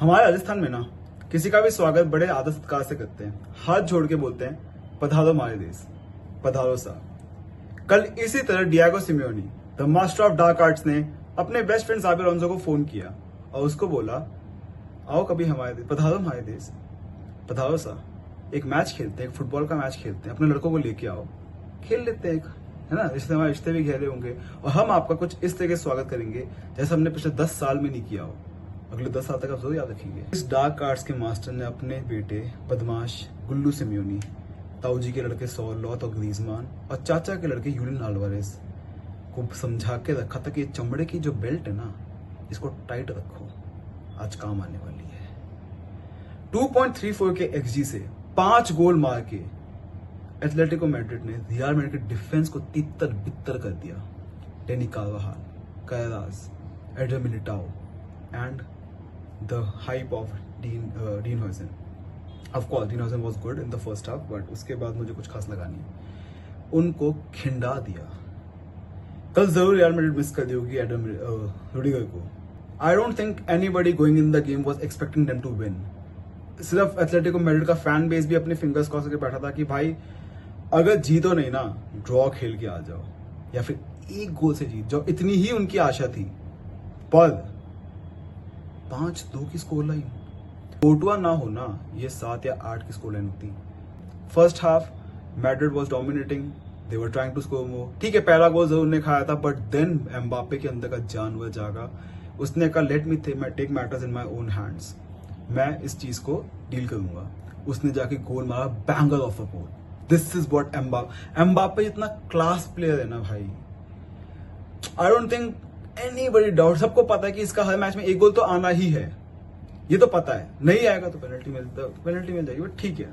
हमारे राजस्थान में ना किसी का भी स्वागत बड़े आदर सत्कार से करते हैं, हाथ जोड़ के बोलते हैं पधारो हमारे देश, पधारो सा। कल इसी तरह Diego Simeone the master of dark arts ने अपने बेस्ट फ्रेंड जाबी अलोंसो को फोन किया और उसको बोला आओ कभी हमारे देश, पधारो हमारे देश, पधारो सा। एक मैच खेलते हैं, एक फुटबॉल का मैच खेलते हैं, अपने लड़कों को लेके आओ, खेल लेते हैं, है ना। रिश्ते हमारे रिश्ते भी गहरे होंगे और हम आपका कुछ इस तरह के स्वागत करेंगे जैसे हमने पिछले 10 साल में नहीं किया हो। अगले 10 साल तक आप जरूर याद रखेंगे। इस डार्क आर्ट्स के मास्टर ने अपने बेटे बदमाश गुल्लू सिमियोनी, ताऊजी के लड़के सौलौत और ग्रीजमान और चाचा के लड़के यूलियन अल्वारेज को समझा के रखा था कि ये चमड़े की जो बेल्ट है ना, इसको टाइट रखो, आज काम आने वाली है। 2.34 के एक्सजी से 5 गोल मार के एथलेटिको मैड्रिड ने रियल मैड्रिड के डिफेंस को तितर बितर कर दिया। डेनी कार्वाहाल, कैरास, Eder Militao and the hype of Dean Huijsen. Of course, Dean Huijsen was good in the first half, but उसके बाद मुझे कुछ खास लगा नहीं। उनको खिंडा दिया। कल जरूर रियल मैड्रिड मिस कर दी होगी एडम रुडिगर को। I don't think anybody going in the game was expecting them to win. सिर्फ एथलेटिको मैड्रिड का फैन बेस भी अपने फिंगर्स क्रॉस करके बैठा था कि भाई अगर जीतो नहीं ना, ड्रॉ खेल के आ जाओ या फिर एक गोल से जीत जाओ, इतनी ही उनकी आशा थी। पर 5-2 की स्कोर लाइन, कोर्टुआ ना होना ये 7 या 8 की स्कोर लाइन होती। First half Madrid was dominating, they were trying to score more. ठीक है, पहला गोल जरूर ने खाया था, बट देन एम्बापे के अंदर का जानवर जागा। उसने कहा let me take matters in my own hands, मैं इस चीज को डील करूंगा। उसने जाके गोल मारा, banger of a goal. This is what Mbappe इतना क्लास प्लेयर है ना भाई, I don't think anybody doubt. सबको पता है कि इसका हर मैच में एक गोल तो आना ही है, ये तो पता है। नहीं आएगा तो पेनल्टी मिल जाएगी, बट ठीक है,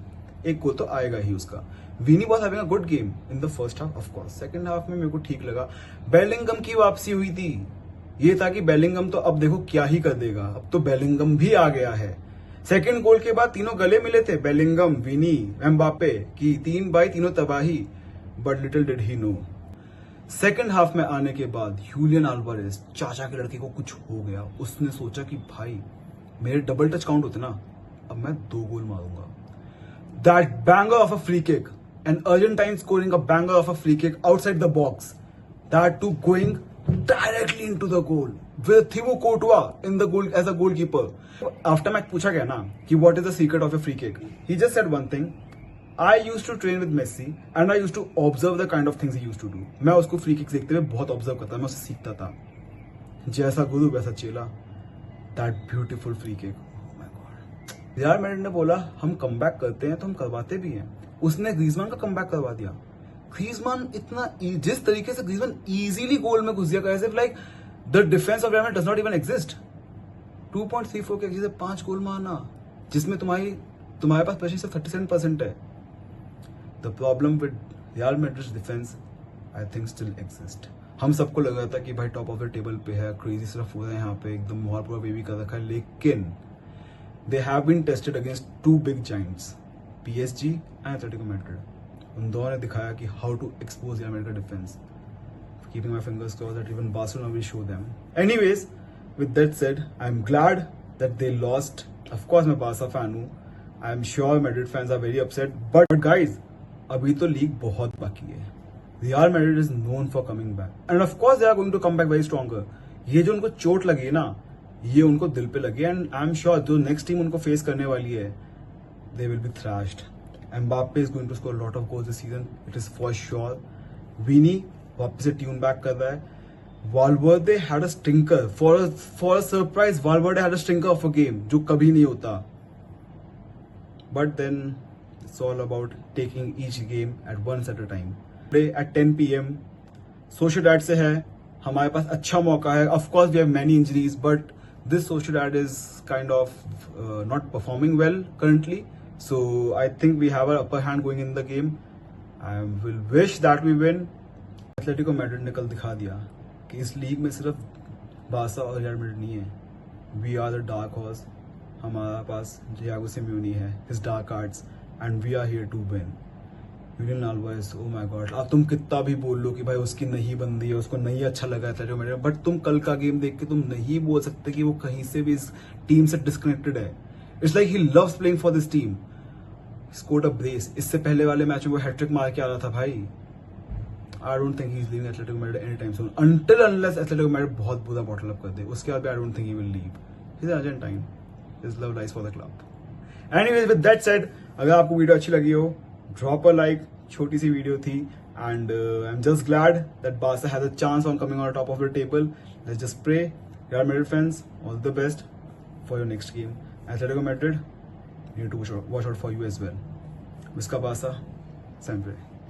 एक गोल तो आएगा ही उसका। Vini was having a good game in the first half, of course. Second half में मेरे को ठीक लगा। बेलिंगम की वापसी हुई थी, ये था कि बेलिंगम तो अब देखो क्या ही कर देगा। अब तो बेलिंगम भी आ गया है। सेकंड गोल के बाद तीनों गले मिले थे, बेलिंगम, विनी, एम्बापे की 3 बाई 3 तबाही, but little did he know second half में आने के बाद यूलियन अल्वारेज, चाचा के लड़के को कुछ हो गया। उसने सोचा कि भाई मेरे डबल टच काउंट होते ना, अब मैं 2 गोल मारूंगा। That banger of a free kick, an Argentine scoring a banger of a free kick outside the box, that too going directly into the goal with Thibaut Courtois in the goal as a goalkeeper. After match पूछा गया ना कि what is the secret of a free kick, he just said one thing, I used to train with Messi and I used to observe the kind of things he used to do. मैं उसको free kicks देखते हुए बहुत observe करता, मैं उससे सीखता था। जैसा गुरु वैसा चेला। That beautiful free kick, oh my God. Real Madrid ने बोला हम कमबैक करते हैं तो हम करवाते भी हैं। उसने ग्रीजमान का कमबैक करवा दिया। ग्रीजमान इतना जिस तरीके से ग्रीजमान इजीली गोल में घुस गया, कैसे like the defence of real Madrid does not even exist. 2.34 के एक्जी से 5 गोल मारना, जिसमें तुम्हारे पास प्रेशर सिर्फ 37% है। The problem with Real Madrid's defense, I think, still exists. हम सबको लग रहा था कि भाई टॉप ऑफ द टेबल पे है, क्रेजी सिर्फ हो रहा है यहाँ पे, एकदम मोहर पूरा बेबी कर रखा है, लेकिन they have been tested against 2 big giants, PSG and Atletico Madrid. उन दोनों ने दिखाया कि how to expose Real Madrid का डिफेंस। Keeping my fingers crossed that even Barcelona will show them. Anyways, with that said, I am glad that they lost. Of course मैं Barca fan हूँ, I am sure Madrid fans are very upset, but guys अभी तो league बहुत बाकी है। Real Madrid is known for coming back and of course they are going to come back very stronger. ये जो उनको चोट लगी है ना, ये उनको दिल पे लगी, एंड आई एम श्योर जो नेक्स्ट टीम उनको फेस करने वाली है, they will be thrashed. Mbappe is going to score lot of goals this season, it is for sure. Vini वापस से ट्यून बैक कर रहा है। Valverde had a stinker for a surprise, Valverde had a stinker of a game, जो कभी नहीं होता। But then it's all about taking each game at once at a time. Today at 10 PM, Sociedad से है, हमारे पास अच्छा मौका है। Of course we have many injuries, but this Sociedad is kind of not performing well currently. So I think we have an upper hand going in the game. I will wish that we win. Atletico Madrid ने कल दिखा दिया कि इस league में सिर्फ Barca और real Madrid नहीं है। We are the dark horse. हमारा पास डियागो सिमियोनी है, his dark arts. And we are here to win. Julian Alvarez, oh my God, अब तुम कितना भी बोल लो कि भाई उसकी नहीं बंदी है, उसको नहीं अच्छा लगा एटलेटिको मैड्रिड, बट तुम कल का गेम देख के तुम नहीं बोल सकते कि वो कहीं से भी इस टीम से डिस्कनेक्टेड है. It's like he loves playing for this team. Scored a brace. इससे पहले वाले मैच में वो हैट्रिक मार के आ रहा था भाई. I don't think he's leaving Atletico Madrid anytime soon. Unless Atletico Madrid बहुत बुरा bottle up कर दे, उसके बाद भी I don't think he will leave. He's an Argentine. His love lies for the club. Anyways, with that said, अगर आपको video अच्छी लगी हो, drop a like. छोटी सी वीडियो थी, and I'm just glad that Barca has a chance on coming on top of the table. Let's just pray. Real Madrid fans, all the best for your next game. Atletico Madrid, you need to watch out for you as well. Visca Barca, sempre.